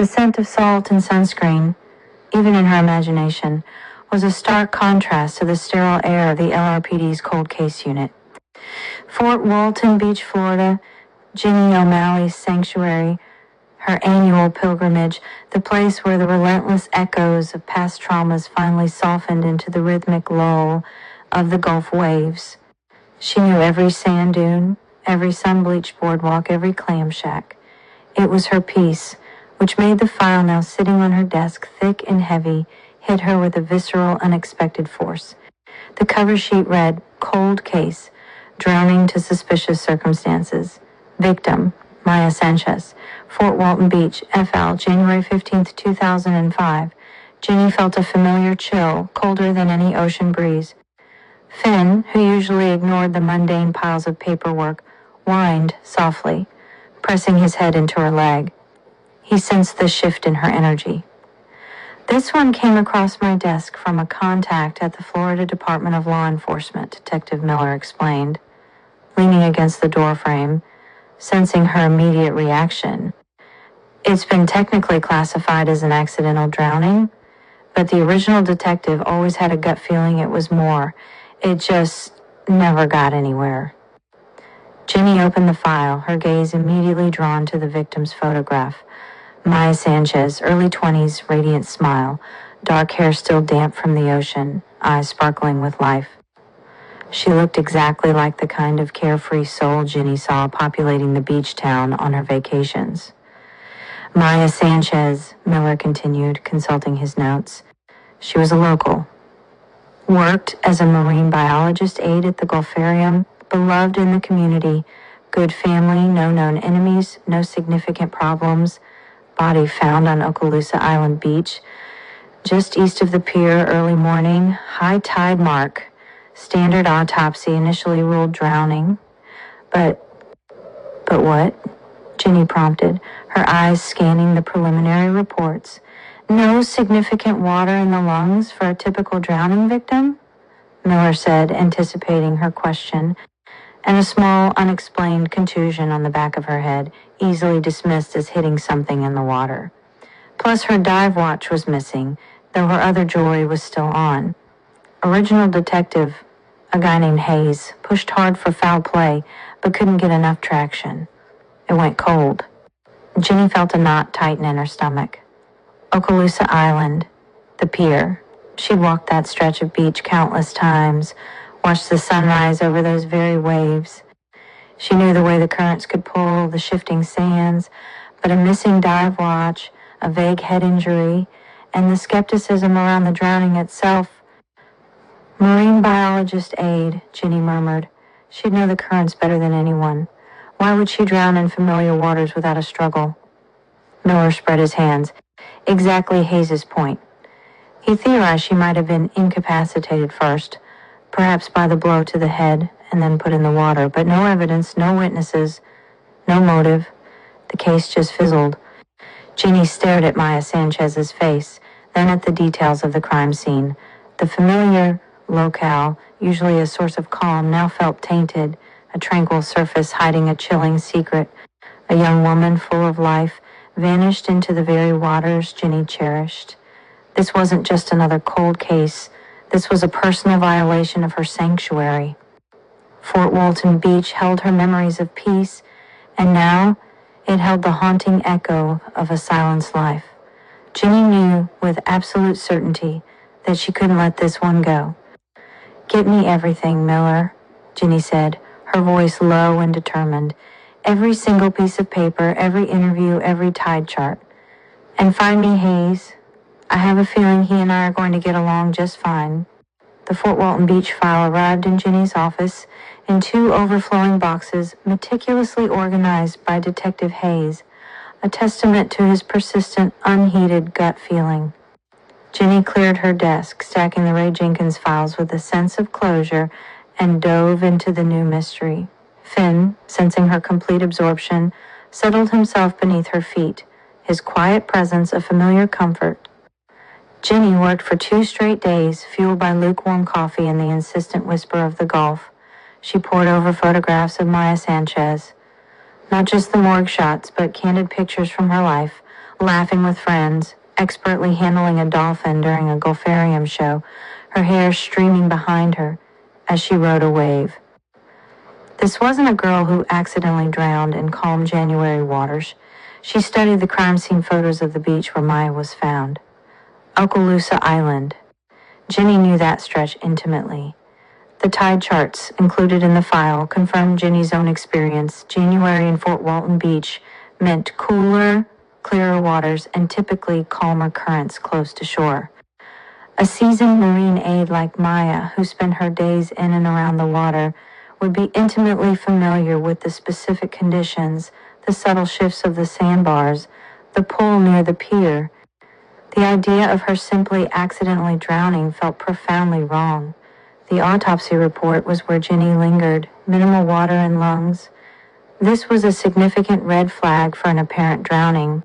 The scent of salt and sunscreen, even in her imagination, was a stark contrast to the sterile air of the LRPD's cold case unit. Fort Walton Beach, Florida, Ginny O'Malley's sanctuary, her annual pilgrimage, the place where the relentless echoes of past traumas finally softened into the rhythmic lull of the Gulf waves. She knew every sand dune, every sun-bleached boardwalk, every clam shack. It was her peace, which made the file now sitting on her desk thick and heavy, hit her with a visceral, unexpected force. The cover sheet read, "Cold case, drowning to suspicious circumstances. Victim, Maya Sanchez, Fort Walton Beach, FL, January 15th, 2005. Ginny felt a familiar chill, colder than any ocean breeze. Finn, who usually ignored the mundane piles of paperwork, whined softly, pressing his head into her leg. He sensed the shift in her energy. "This one came across my desk from a contact at the Florida Department of Law Enforcement," Detective Miller explained, leaning against the doorframe, sensing her immediate reaction. "It's been technically classified as an accidental drowning, but the original detective always had a gut feeling it was more. It just never got anywhere." Ginny opened the file, her gaze immediately drawn to the victim's photograph. Maya Sanchez, early 20s, radiant smile, dark hair still damp from the ocean, eyes sparkling with life. She looked exactly like the kind of carefree soul Ginny saw populating the beach town on her vacations. Maya Sanchez, Miller continued, consulting his notes. She was a local. Worked as a marine biologist aide at the Gulfarium, beloved in the community, good family, no known enemies, no significant problems. Body found on Okaloosa Island Beach, just east of the pier, early morning, high tide mark. Standard autopsy initially ruled drowning. But what? Ginny prompted, her eyes scanning the preliminary reports. No significant water in the lungs for a typical drowning victim? Miller said, anticipating her question, and a small, unexplained contusion on the back of her head, easily dismissed as hitting something in the water. Plus her dive watch was missing, though her other jewelry was still on. Original detective, a guy named Hayes, pushed hard for foul play, but couldn't get enough traction. It went cold. Ginny felt a knot tighten in her stomach. Okaloosa Island, the pier. She'd walked that stretch of beach countless times, watched the sunrise over those very waves. She knew the way the currents could pull, the shifting sands, but a missing dive watch, a vague head injury, and the skepticism around the drowning itself. "Marine biologist aide," Ginny murmured. She'd know the currents better than anyone. Why would she drown in familiar waters without a struggle? Miller spread his hands. Exactly Hayes' point. He theorized she might have been incapacitated first, perhaps by the blow to the head, and then put in the water, but no evidence, no witnesses, no motive. The case just fizzled. Ginny stared at Maya Sanchez's face, then at the details of the crime scene. The familiar locale, usually a source of calm, now felt tainted, a tranquil surface hiding a chilling secret. A young woman full of life vanished into the very waters Ginny cherished. This wasn't just another cold case. This was a personal violation of her sanctuary. Fort Walton Beach held her memories of peace, and now it held the haunting echo of a silenced life. Ginny knew with absolute certainty that she couldn't let this one go. "Get me everything, Miller," Ginny said, her voice low and determined. "Every single piece of paper, every interview, every tide chart. And find me Hayes. I have a feeling he and I are going to get along just fine." The Fort Walton Beach file arrived in Ginny's office in 2 overflowing boxes meticulously organized by Detective Hayes, a testament to his persistent, unheeded gut feeling. Ginny cleared her desk, stacking the Ray Jenkins files with a sense of closure, and dove into the new mystery. Finn, sensing her complete absorption, settled himself beneath her feet, his quiet presence a familiar comfort. Ginny worked for 2 straight days, fueled by lukewarm coffee and the insistent whisper of the Gulf. She pored over photographs of Maya Sanchez. Not just the morgue shots, but candid pictures from her life, laughing with friends, expertly handling a dolphin during a Gulfarium show, her hair streaming behind her as she rode a wave. This wasn't a girl who accidentally drowned in calm January waters. She studied the crime scene photos of the beach where Maya was found. Okaloosa Island. Ginny knew that stretch intimately. The tide charts included in the file confirmed Ginny's own experience. January in Fort Walton Beach meant cooler, clearer waters and typically calmer currents close to shore. A seasoned marine aide like Maya, who spent her days in and around the water, would be intimately familiar with the specific conditions, the subtle shifts of the sandbars, the pull near the pier. The idea of her simply accidentally drowning felt profoundly wrong. The autopsy report was where Ginny lingered, minimal water in lungs. This was a significant red flag for an apparent drowning.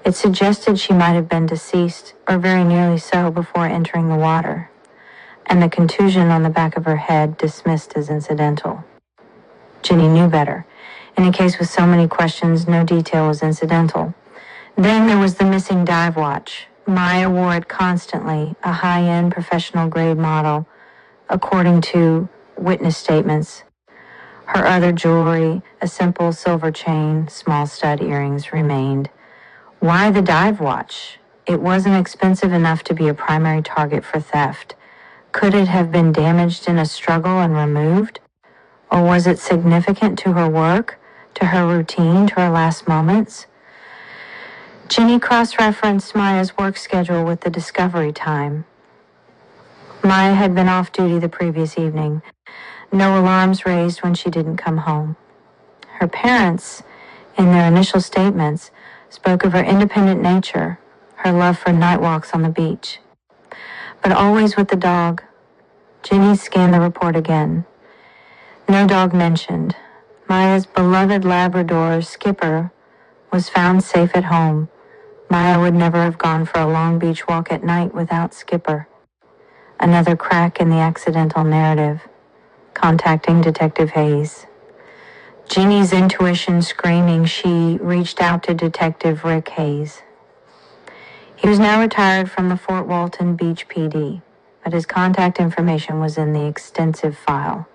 It suggested she might have been deceased, or very nearly so, before entering the water, and the contusion on the back of her head dismissed as incidental. Ginny knew better. In a case with so many questions, no detail was incidental. Then there was the missing dive watch. Maya wore it constantly, a high-end professional-grade model, according to witness statements. Her other jewelry, a simple silver chain, small stud earrings, remained. Why the dive watch? It wasn't expensive enough to be a primary target for theft. Could it have been damaged in a struggle and removed? Or was it significant to her work, to her routine, to her last moments? Ginny cross-referenced Maya's work schedule with the discovery time. Maya had been off duty the previous evening. No alarms raised when she didn't come home. Her parents, in their initial statements, spoke of her independent nature, her love for night walks on the beach. But always with the dog. Ginny scanned the report again. No dog mentioned. Maya's beloved Labrador, Skipper, was found safe at home. Maya would never have gone for a long beach walk at night without Skipper. Another crack in the accidental narrative. Contacting Detective Hayes. Ginny's intuition screaming, she reached out to Detective Rick Hayes. He was now retired from the Fort Walton Beach PD, but his contact information was in the extensive file.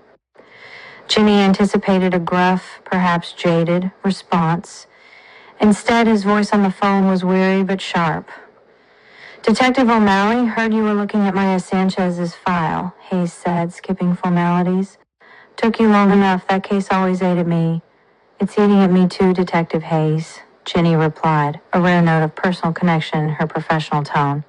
Ginny anticipated a gruff, perhaps jaded, response. Instead, his voice on the phone was weary but sharp. Detective O'Malley, heard you were looking at Maya Sanchez's file, Hayes said, skipping formalities. Took you long enough. That case always ate at me. It's eating at me too, Detective Hayes, Ginny replied, a rare note of personal connection in her professional tone.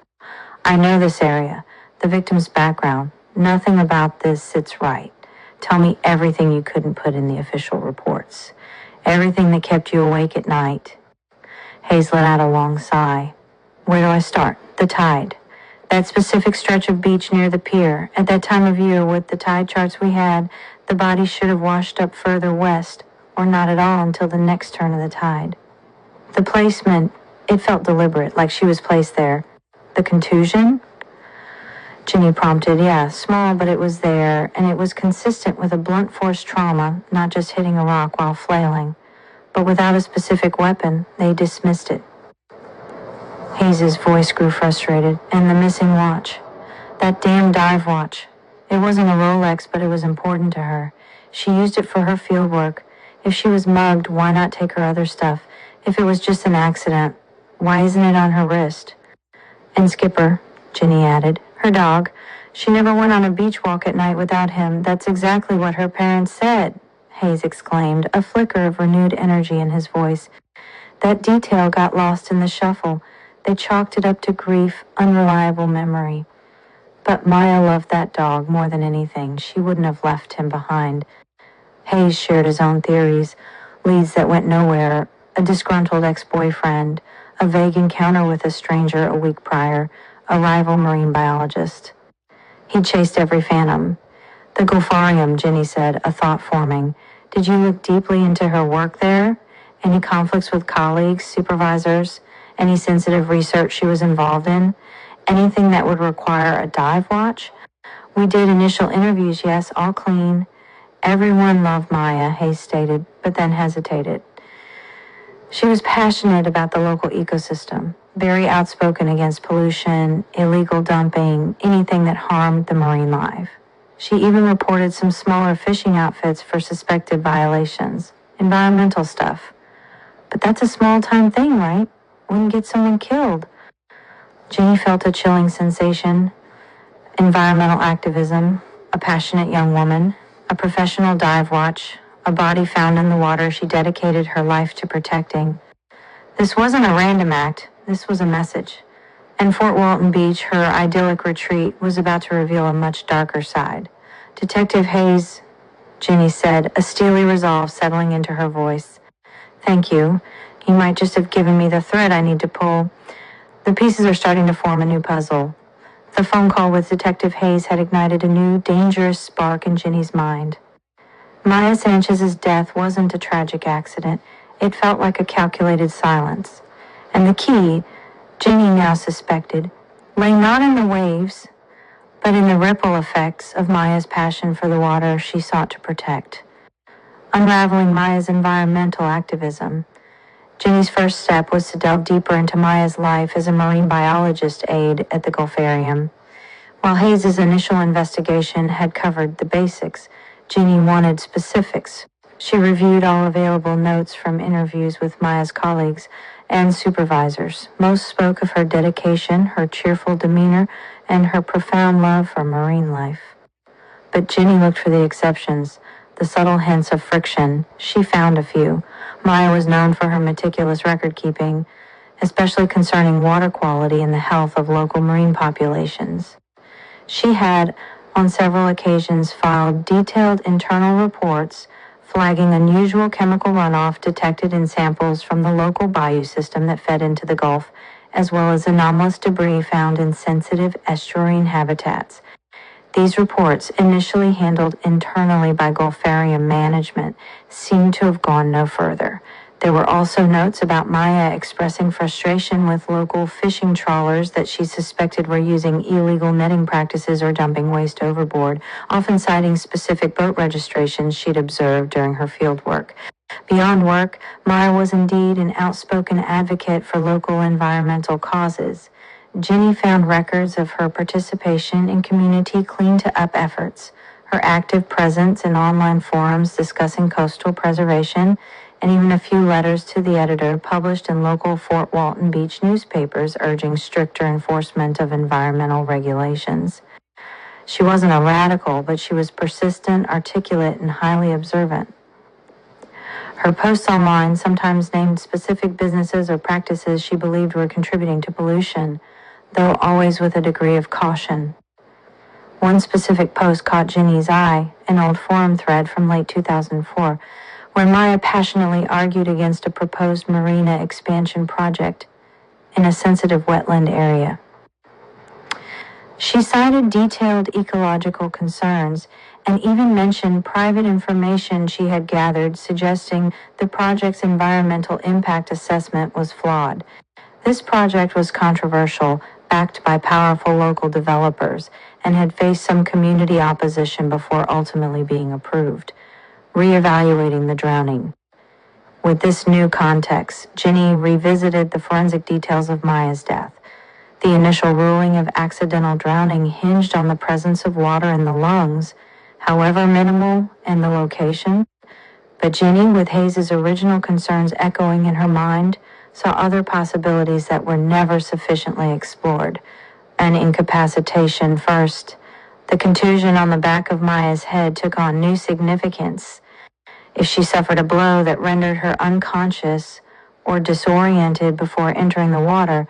I know this area, the victim's background. Nothing about this sits right. Tell me everything you couldn't put in the official reports. Everything that kept you awake at night. Hayes let out a long sigh. Where do I start? The tide. That specific stretch of beach near the pier. At that time of year, with the tide charts we had, the body should have washed up further west, or not at all until the next turn of the tide. The placement, it felt deliberate, like she was placed there. The contusion? Ginny prompted, yeah, small, but it was there, and it was consistent with a blunt force trauma, not just hitting a rock while flailing. But without a specific weapon, they dismissed it. Hayes's voice grew frustrated. And the missing watch. That damn dive watch. It wasn't a Rolex, but it was important to her. She used it for her field work. If she was mugged, why not take her other stuff? If it was just an accident, why isn't it on her wrist? And Skipper, Ginny added, her dog. She never went on a beach walk at night without him. That's exactly what her parents said, Hayes exclaimed, a flicker of renewed energy in his voice. That detail got lost in the shuffle. They chalked it up to grief, unreliable memory. But Maya loved that dog more than anything. She wouldn't have left him behind. Hayes shared his own theories, leads that went nowhere, a disgruntled ex-boyfriend, a vague encounter with a stranger a week prior, a rival marine biologist. He chased every phantom. The Gulfarium, Ginny said, a thought forming. Did you look deeply into her work there? Any conflicts with colleagues, supervisors? Any sensitive research she was involved in? Anything that would require a dive watch? We did initial interviews, yes, all clean. Everyone loved Maya, Hayes stated, but then hesitated. She was passionate about the local ecosystem, very outspoken against pollution, illegal dumping, anything that harmed the marine life. She even reported some smaller fishing outfits for suspected violations, environmental stuff. But that's a small-time thing, right? Wouldn't get someone killed. Ginny felt a chilling sensation. Environmental activism, a passionate young woman, a professional dive watch, a body found in the water she dedicated her life to protecting. This wasn't a random act, this was a message. And Fort Walton Beach, her idyllic retreat, was about to reveal a much darker side. Detective Hayes, Ginny said, a steely resolve settling into her voice. Thank you. You might just have given me the thread I need to pull. The pieces are starting to form a new puzzle. The phone call with Detective Hayes had ignited a new, dangerous spark in Ginny's mind. Maya Sanchez's death wasn't a tragic accident. It felt like a calculated silence. And the key, Ginny now suspected, lay not in the waves, but in the ripple effects of Maya's passion for the water she sought to protect. Unraveling Maya's environmental activism, Ginny's first step was to delve deeper into Maya's life as a marine biologist aide at the Gulfarium. While Hayes' initial investigation had covered the basics, Ginny wanted specifics. She reviewed all available notes from interviews with Maya's colleagues and supervisors. Most spoke of her dedication, her cheerful demeanor, and her profound love for marine life. But Ginny looked for the exceptions, the subtle hints of friction. She found a few. Maya was known for her meticulous record-keeping, especially concerning water quality and the health of local marine populations. She had, on several occasions, filed detailed internal reports flagging unusual chemical runoff detected in samples from the local bayou system that fed into the Gulf, as well as anomalous debris found in sensitive estuarine habitats. These reports, initially handled internally by Gulfarium management, seemed to have gone no further. There were also notes about Maya expressing frustration with local fishing trawlers that she suspected were using illegal netting practices or dumping waste overboard, often citing specific boat registrations she'd observed during her field work. Beyond work, Maya was indeed an outspoken advocate for local environmental causes. Ginny found records of her participation in community clean-to-up efforts, her active presence in online forums discussing coastal preservation, and even a few letters to the editor published in local Fort Walton Beach newspapers urging stricter enforcement of environmental regulations. She wasn't a radical, but she was persistent, articulate, and highly observant. Her posts online sometimes named specific businesses or practices she believed were contributing to pollution, though always with a degree of caution. One specific post caught Ginny's eye, an old forum thread from late 2004, where Maya passionately argued against a proposed marina expansion project in a sensitive wetland area. She cited detailed ecological concerns and even mentioned private information she had gathered suggesting the project's environmental impact assessment was flawed. This project was controversial, backed by powerful local developers, and had faced some community opposition before ultimately being approved. Reevaluating the drowning. With this new context, Ginny revisited the forensic details of Maya's death. The initial ruling of accidental drowning hinged on the presence of water in the lungs, however minimal, and the location. But Ginny, with Hayes' original concerns echoing in her mind, saw other possibilities that were never sufficiently explored. An incapacitation first. The contusion on the back of Maya's head took on new significance. If she suffered a blow that rendered her unconscious or disoriented before entering the water,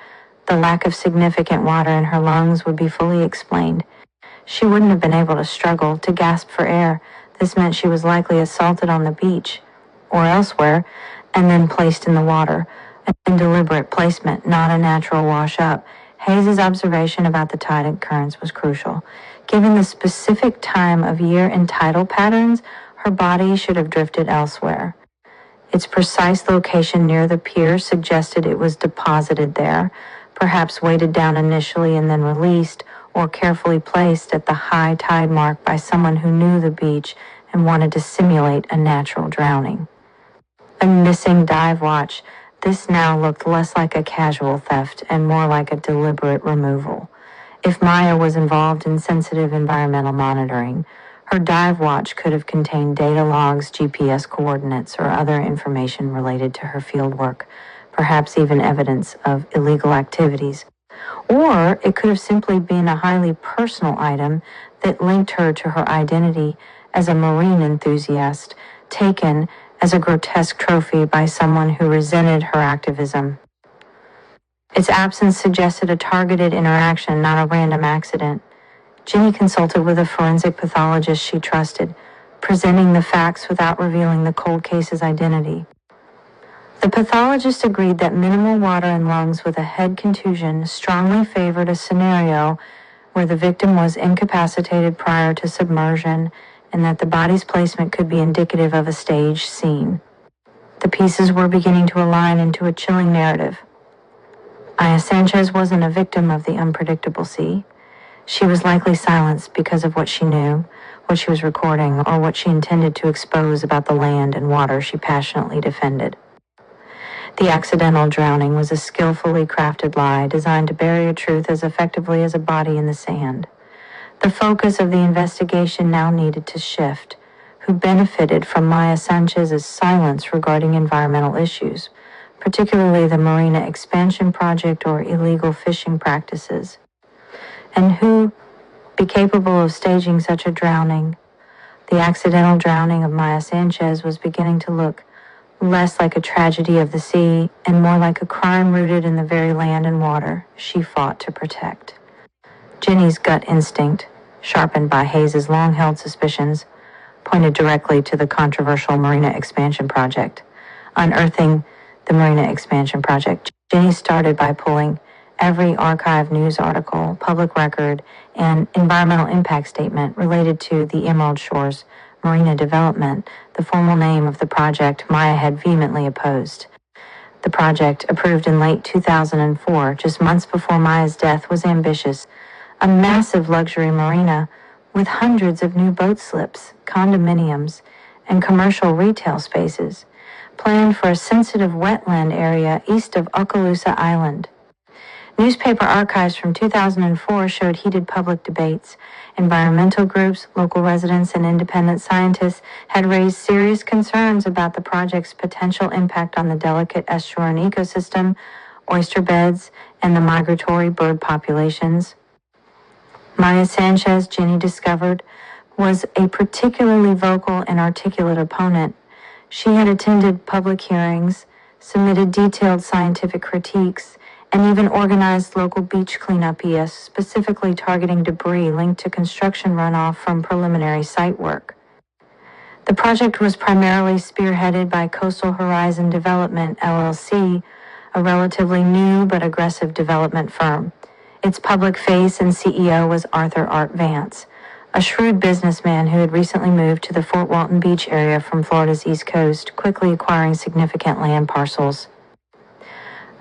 the lack of significant water in her lungs would be fully explained. She wouldn't have been able to struggle, to gasp for air. This meant she was likely assaulted on the beach or elsewhere and then placed in the water. A deliberate placement, not a natural wash-up. Hayes' observation about the tide and currents was crucial. Given the specific time of year and tidal patterns, her body should have drifted elsewhere. Its precise location near the pier suggested it was deposited there, perhaps weighted down initially and then released, or carefully placed at the high tide mark by someone who knew the beach and wanted to simulate a natural drowning. A missing dive watch. This now looked less like a casual theft and more like a deliberate removal. If Maya was involved in sensitive environmental monitoring, her dive watch could have contained data logs, GPS coordinates, or other information related to her fieldwork, perhaps even evidence of illegal activities. Or it could have simply been a highly personal item that linked her to her identity as a marine enthusiast, taken as a grotesque trophy by someone who resented her activism. Its absence suggested a targeted interaction, not a random accident. Ginny consulted with a forensic pathologist she trusted, presenting the facts without revealing the cold case's identity. The pathologist agreed that minimal water in lungs with a head contusion strongly favored a scenario where the victim was incapacitated prior to submersion and that the body's placement could be indicative of a staged scene. The pieces were beginning to align into a chilling narrative. Maya Sanchez wasn't a victim of the unpredictable sea. She was likely silenced because of what she knew, what she was recording, or what she intended to expose about the land and water she passionately defended. The accidental drowning was a skillfully crafted lie designed to bury a truth as effectively as a body in the sand. The focus of the investigation now needed to shift. Who benefited from Maya Sanchez's silence regarding environmental issues, particularly the marina expansion project or illegal fishing practices? And who be capable of staging such a drowning? The accidental drowning of Maya Sanchez was beginning to look less like a tragedy of the sea and more like a crime rooted in the very land and water she fought to protect. Ginny's gut instinct, sharpened by Hayes's long-held suspicions, pointed directly to the controversial marina expansion project. Unearthing the marina expansion project, Ginny started by pulling every archive news article, public record, and environmental impact statement related to the Emerald Shores Marina development, the formal name of the project Maya had vehemently opposed. The project, approved in late 2004, just months before Maya's death, was ambitious. A massive luxury marina with hundreds of new boat slips, condominiums, and commercial retail spaces, planned for a sensitive wetland area east of Okaloosa Island. Newspaper archives from 2004 showed heated public debates. Environmental groups, local residents, and independent scientists had raised serious concerns about the project's potential impact on the delicate estuarine ecosystem, oyster beds, and the migratory bird populations. Maya Sanchez, Ginny discovered, was a particularly vocal and articulate opponent. She had attended public hearings, submitted detailed scientific critiques, and even organized local beach cleanup ES, specifically targeting debris linked to construction runoff from preliminary site work. The project was primarily spearheaded by Coastal Horizon Development, LLC, a relatively new but aggressive development firm. Its public face and CEO was Arthur Art Vance, a shrewd businessman who had recently moved to the Fort Walton Beach area from Florida's East Coast, quickly acquiring significant land parcels.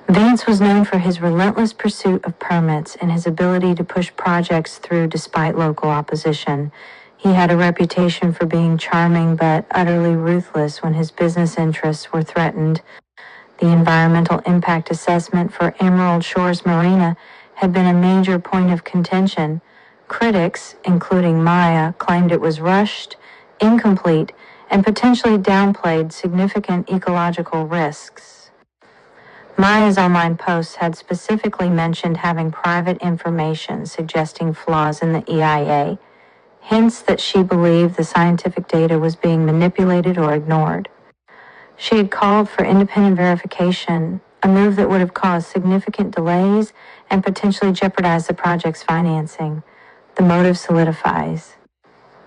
Vance was known for his relentless pursuit of permits and his ability to push projects through despite local opposition. He had a reputation for being charming but utterly ruthless when his business interests were threatened. The environmental impact assessment for Emerald Shores Marina had been a major point of contention. Critics, including Maya, claimed it was rushed, incomplete, and potentially downplayed significant ecological risks. Maya's online posts had specifically mentioned having private information suggesting flaws in the EIA, hints that she believed the scientific data was being manipulated or ignored. She had called for independent verification, a move that would have caused significant delays and potentially jeopardized the project's financing. The motive solidifies.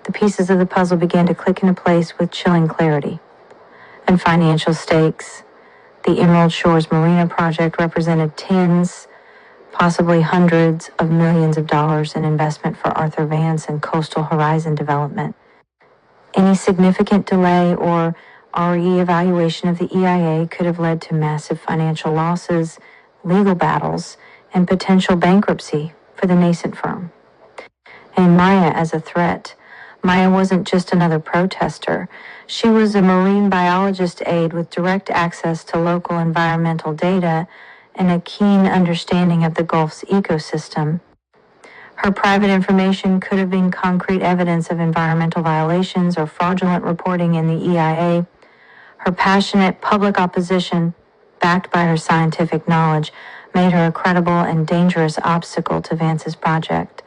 The pieces of the puzzle began to click into place with chilling clarity. And financial stakes. The Emerald Shores Marina project represented tens, possibly hundreds of millions of dollars in investment for Arthur Vance and Coastal Horizon Development. Any significant delay or re-evaluation of the EIA could have led to massive financial losses, legal battles, and potential bankruptcy for the nascent firm. And Maya as a threat. Maya wasn't just another protester. She was a marine biologist aide with direct access to local environmental data and a keen understanding of the Gulf's ecosystem. Her private information could have been concrete evidence of environmental violations or fraudulent reporting in the EIA. Her passionate public opposition, backed by her scientific knowledge, made her a credible and dangerous obstacle to Vance's project.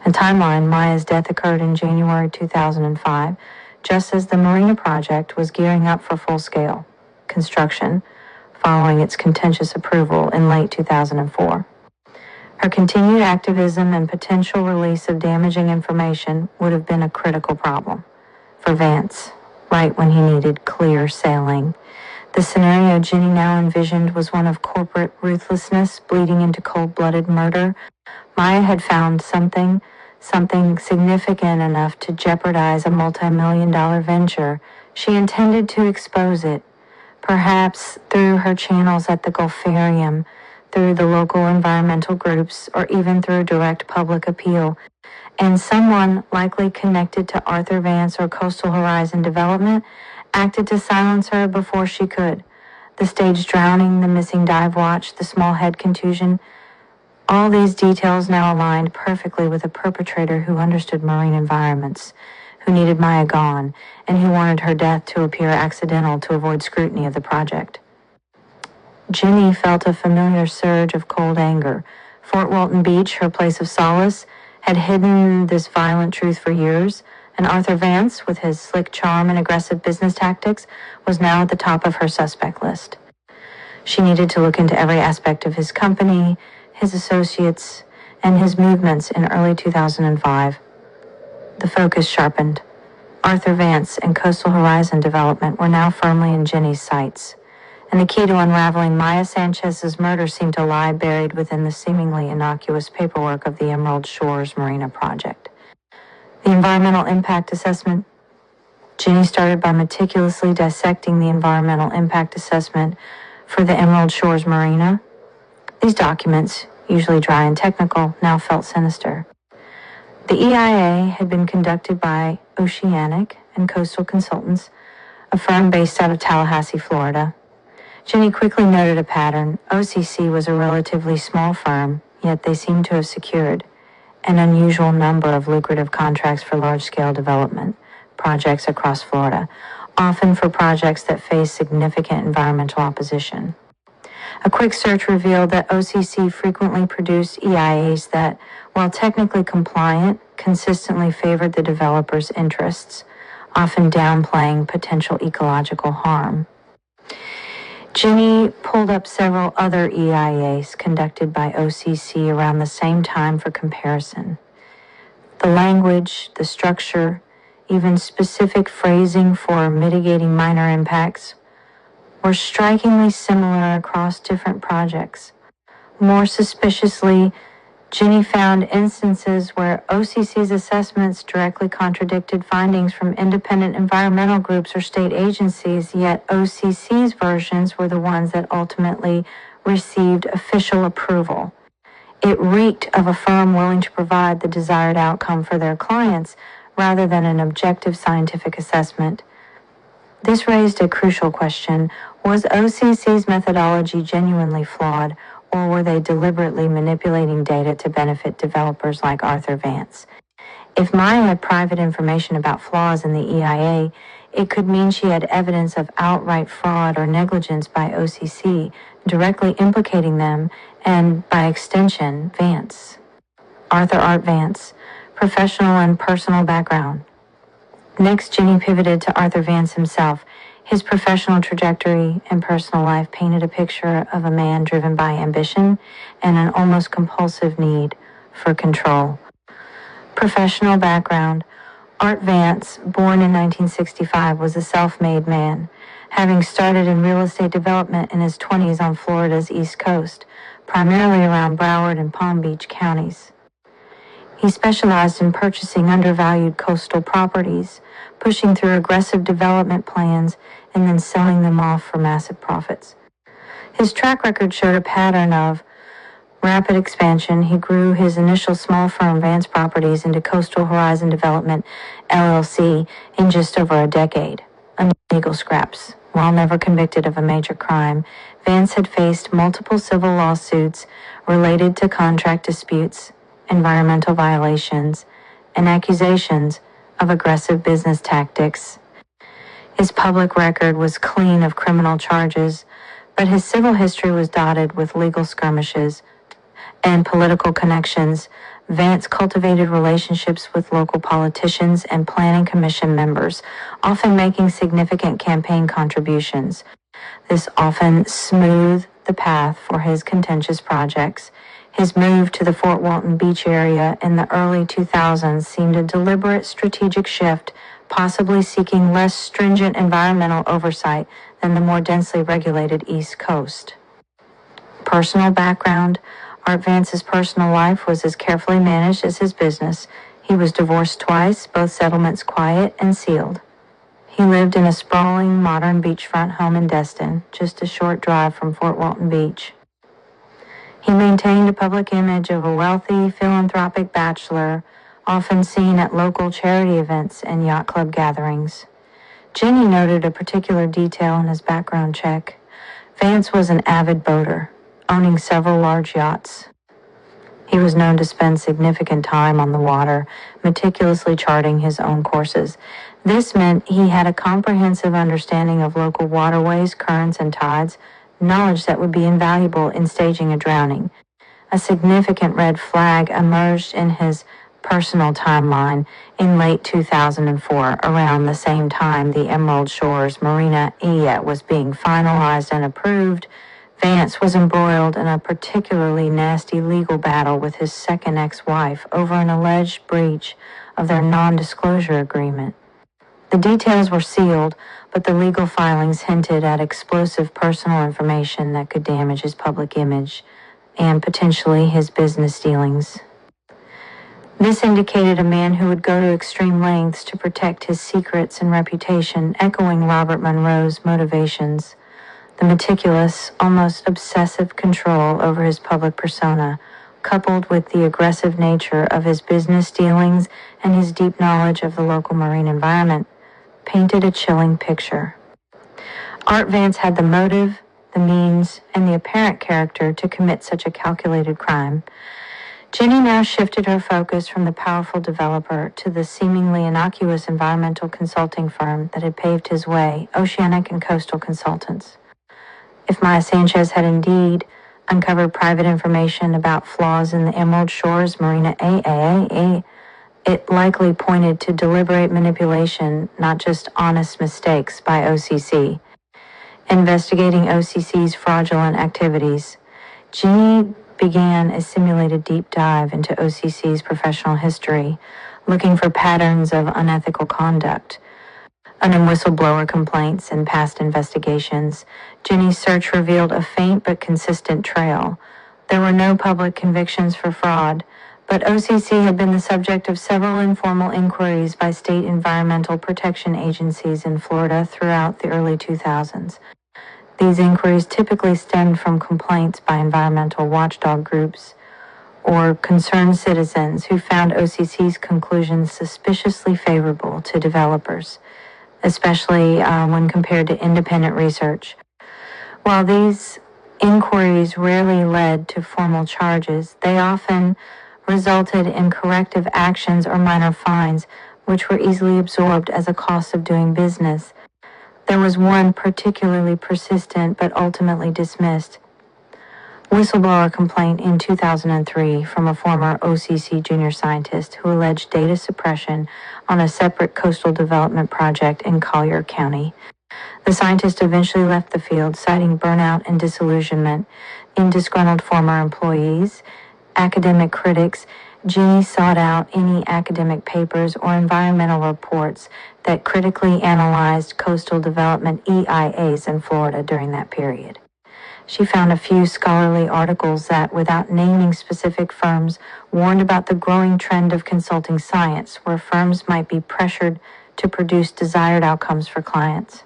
And timeline, Maya's death occurred in January 2005, just as the Marina project was gearing up for full-scale construction, following its contentious approval in late 2004. Her continued activism and potential release of damaging information would have been a critical problem for Vance, right when he needed clear sailing. The scenario Ginny now envisioned was one of corporate ruthlessness bleeding into cold-blooded murder. Maya had found something significant enough to jeopardize a multi-million-dollar venture. She intended to expose it, perhaps through her channels at the Gulfarium, through the local environmental groups, or even through direct public appeal. And someone likely connected to Arthur Vance or Coastal Horizon Development acted to silence her before she could. The staged drowning, the missing dive watch, the small head contusion, all these details now aligned perfectly with a perpetrator who understood marine environments, who needed Maya gone, and who wanted her death to appear accidental to avoid scrutiny of the project. Ginny felt a familiar surge of cold anger. Fort Walton Beach, her place of solace, had hidden this violent truth for years, and Arthur Vance, with his slick charm and aggressive business tactics, was now at the top of her suspect list. She needed to look into every aspect of his company, his associates, and his movements in early 2005. The focus sharpened. Arthur Vance and Coastal Horizon Development were now firmly in Ginny's sights, and the key to unraveling Maya Sanchez's murder seemed to lie buried within the seemingly innocuous paperwork of the Emerald Shores Marina project. The environmental impact assessment. Ginny started by meticulously dissecting the environmental impact assessment for the Emerald Shores Marina. These documents, usually dry and technical, now felt sinister. The EIA had been conducted by Oceanic and Coastal Consultants, a firm based out of Tallahassee, Florida. Ginny quickly noted a pattern. OCC was a relatively small firm, yet they seemed to have secured an unusual number of lucrative contracts for large-scale development projects across Florida, often for projects that face significant environmental opposition. A quick search revealed that OCC frequently produced EIAs that, while technically compliant, consistently favored the developer's interests, often downplaying potential ecological harm. Ginny pulled up several other EIAs conducted by OCC around the same time for comparison. The language, the structure, even specific phrasing for mitigating minor impacts were strikingly similar across different projects. More suspiciously, Ginny found instances where OCC's assessments directly contradicted findings from independent environmental groups or state agencies, yet OCC's versions were the ones that ultimately received official approval. It reeked of a firm willing to provide the desired outcome for their clients rather than an objective scientific assessment. This raised a crucial question. Was OCC's methodology genuinely flawed, or were they deliberately manipulating data to benefit developers like Arthur Vance? If Maya had private information about flaws in the EIA, it could mean she had evidence of outright fraud or negligence by OCC, directly implicating them and, by extension, Vance. Arthur Art Vance, professional and personal background. Next, Ginny pivoted to Arthur Vance himself. His professional trajectory and personal life painted a picture of a man driven by ambition and an almost compulsive need for control. Professional background. Art Vance, born in 1965, was a self-made man, having started in real estate development in his 20s on Florida's East Coast, primarily around Broward and Palm Beach counties. He specialized in purchasing undervalued coastal properties, pushing through aggressive development plans, and then selling them off for massive profits. His track record showed a pattern of rapid expansion, he grew his initial small firm, Vance Properties, into Coastal Horizon Development, LLC, in just over a decade. Legal scraps. While never convicted of a major crime, Vance had faced multiple civil lawsuits related to contract disputes, environmental violations, and accusations of aggressive business tactics. His public record was clean of criminal charges, but his civil history was dotted with legal skirmishes and political connections. Vance cultivated relationships with local politicians and planning commission members, often making significant campaign contributions. This often smoothed the path for his contentious projects. His move to the Fort Walton Beach area in the early 2000s seemed a deliberate strategic shift, possibly seeking less stringent environmental oversight than the more densely regulated East Coast. Personal background. Art Vance's personal life was as carefully managed as his business. He was divorced twice, both settlements quiet and sealed. He lived in a sprawling, modern beachfront home in Destin, just a short drive from Fort Walton Beach. He maintained a public image of a wealthy, philanthropic bachelor, often seen at local charity events and yacht club gatherings. Ginny noted a particular detail in his background check. Vance was an avid boater, owning several large yachts. He was known to spend significant time on the water, meticulously charting his own courses. This meant he had a comprehensive understanding of local waterways, currents, and tides, knowledge that would be invaluable in staging a drowning. A significant red flag emerged in his personal timeline in late 2004, around the same time the Emerald Shores Marina aide was being finalized and approved. Vance was embroiled in a particularly nasty legal battle with his second ex-wife over an alleged breach of their non-disclosure agreement. The details were sealed, but the legal filings hinted at explosive personal information that could damage his public image and potentially his business dealings. This indicated a man who would go to extreme lengths to protect his secrets and reputation, echoing Robert Monroe's motivations. The meticulous, almost obsessive control over his public persona, coupled with the aggressive nature of his business dealings and his deep knowledge of the local marine environment, painted a chilling picture. Art Vance had the motive, the means, and the apparent character to commit such a calculated crime. Ginny now shifted her focus from the powerful developer to the seemingly innocuous environmental consulting firm that had paved his way, Oceanic and Coastal Consultants. If Maya Sanchez had indeed uncovered private information about flaws in the Emerald Shores Marina AAA, it likely pointed to deliberate manipulation, not just honest mistakes by OCC. Investigating OCC's fraudulent activities, Ginny began a simulated deep dive into OCC's professional history, looking for patterns of unethical conduct, whistleblower complaints, and past investigations. Ginny's search revealed a faint but consistent trail. There were no public convictions for fraud, but OCC had been the subject of several informal inquiries by state environmental protection agencies in Florida throughout the early 2000s. These inquiries typically stemmed from complaints by environmental watchdog groups or concerned citizens who found OCC's conclusions suspiciously favorable to developers, especially when compared to independent research. While these inquiries rarely led to formal charges, they often resulted in corrective actions or minor fines, which were easily absorbed as a cost of doing business. There was one particularly persistent but ultimately dismissed whistleblower complaint in 2003 from a former OCC junior scientist who alleged data suppression on a separate coastal development project in Collier County. The scientist eventually left the field, citing burnout and disillusionment in disgruntled former employees, academic critics. Ginny sought out any academic papers or environmental reports that critically analyzed coastal development EIAs in Florida during that period. She found a few scholarly articles that, without naming specific firms, warned about the growing trend of consulting science, where firms might be pressured to produce desired outcomes for clients.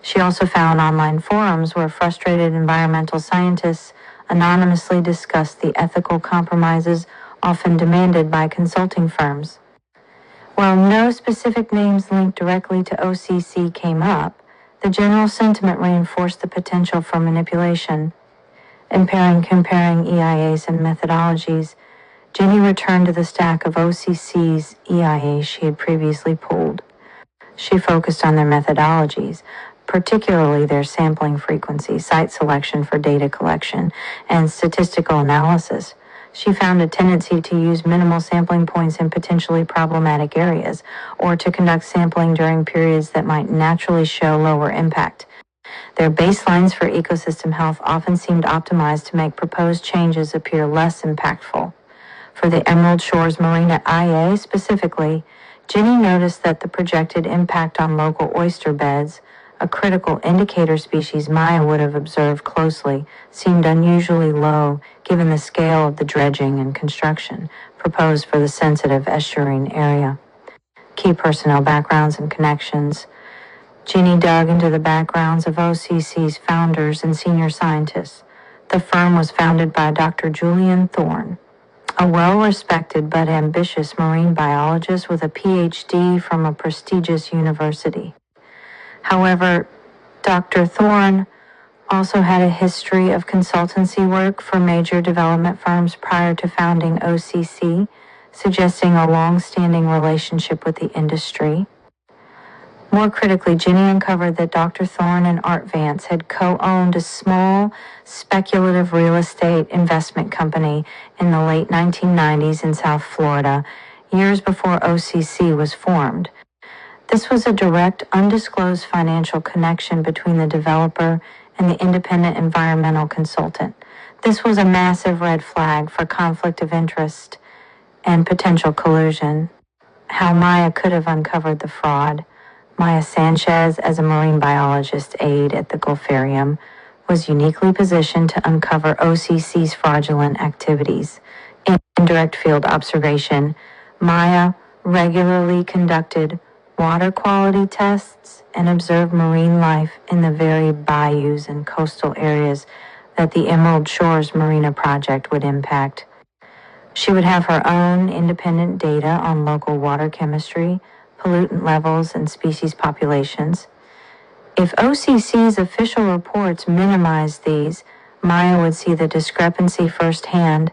She also found online forums where frustrated environmental scientists anonymously discussed the ethical compromises often demanded by consulting firms. While no specific names linked directly to OCC came up, the general sentiment reinforced the potential for manipulation. In comparing EIAs and methodologies, Ginny returned to the stack of OCC's EIAs she had previously pulled. She focused on their methodologies, particularly their sampling frequency, site selection for data collection, and statistical analysis. She found a tendency to use minimal sampling points in potentially problematic areas, or to conduct sampling during periods that might naturally show lower impact. Their baselines for ecosystem health often seemed optimized to make proposed changes appear less impactful. For the Emerald Shores Marina IA specifically, Ginny noticed that the projected impact on local oyster beds, a critical indicator species Maya would have observed closely, seemed unusually low given the scale of the dredging and construction proposed for the sensitive estuarine area. Key personnel backgrounds and connections. Ginny dug into the backgrounds of OCC's founders and senior scientists. The firm was founded by Dr. Julian Thorne, a well-respected but ambitious marine biologist with a PhD from a prestigious university. However, Dr. Thorne also had a history of consultancy work for major development firms prior to founding OCC, suggesting a long-standing relationship with the industry. More critically, Ginny uncovered that Dr. Thorne and Art Vance had co-owned a small, speculative real estate investment company in the late 1990s in South Florida, years before OCC was formed. This was a direct, undisclosed financial connection between the developer and the independent environmental consultant. This was a massive red flag for conflict of interest and potential collusion. How Maya could have uncovered the fraud. Maya Sanchez, as a marine biologist aide at the Gulfarium, was uniquely positioned to uncover OCC's fraudulent activities. In direct field observation, Maya regularly conducted water quality tests and observed marine life in the very bayous and coastal areas that the Emerald Shores Marina project would impact. She would have her own independent data on local water chemistry, pollutant levels, and species populations. If OCC's official reports minimized these, Maya would see the discrepancy firsthand.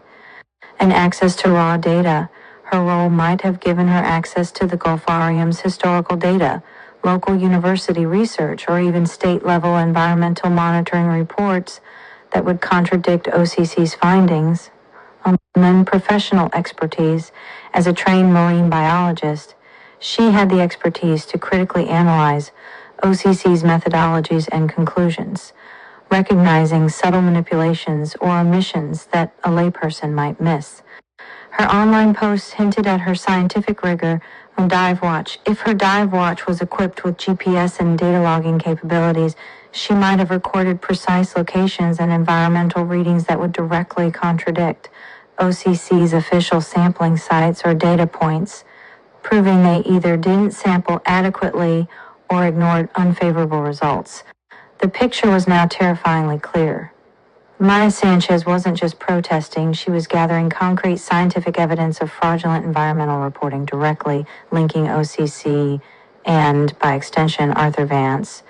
And access to raw data. Her role might have given her access to the Gulfarium's historical data, local university research, or even state-level environmental monitoring reports that would contradict OCC's findings. And professional expertise. As a trained marine biologist, she had the expertise to critically analyze OCC's methodologies and conclusions, recognizing subtle manipulations or omissions that a layperson might miss. Her online posts hinted at her scientific rigor on Dive Watch. If her Dive Watch was equipped with GPS and data logging capabilities, she might have recorded precise locations and environmental readings that would directly contradict OCC's official sampling sites or data points, proving they either didn't sample adequately or ignored unfavorable results. The picture was now terrifyingly clear. Maya Sanchez wasn't just protesting, she was gathering concrete scientific evidence of fraudulent environmental reporting directly linking OCC and, by extension, Arthur Vance.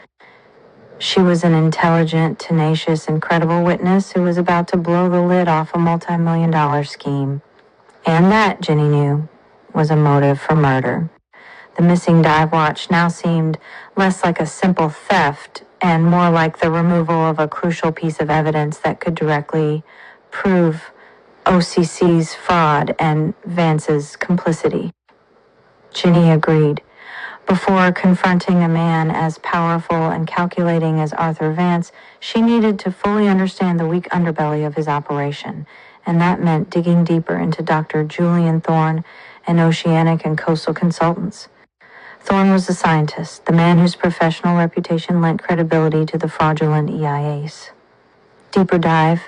She was an intelligent, tenacious, and credible witness who was about to blow the lid off a multi-million-dollar scheme. And that, Ginny knew, was a motive for murder. The missing dive watch now seemed less like a simple theft and more like the removal of a crucial piece of evidence that could directly prove OCC's fraud and Vance's complicity. Ginny agreed. Before confronting a man as powerful and calculating as Arthur Vance, she needed to fully understand the weak underbelly of his operation, and that meant digging deeper into Dr. Julian Thorne and oceanic and coastal consultants. Thorne was a scientist, the man whose professional reputation lent credibility to the fraudulent EIAs. Deeper dive,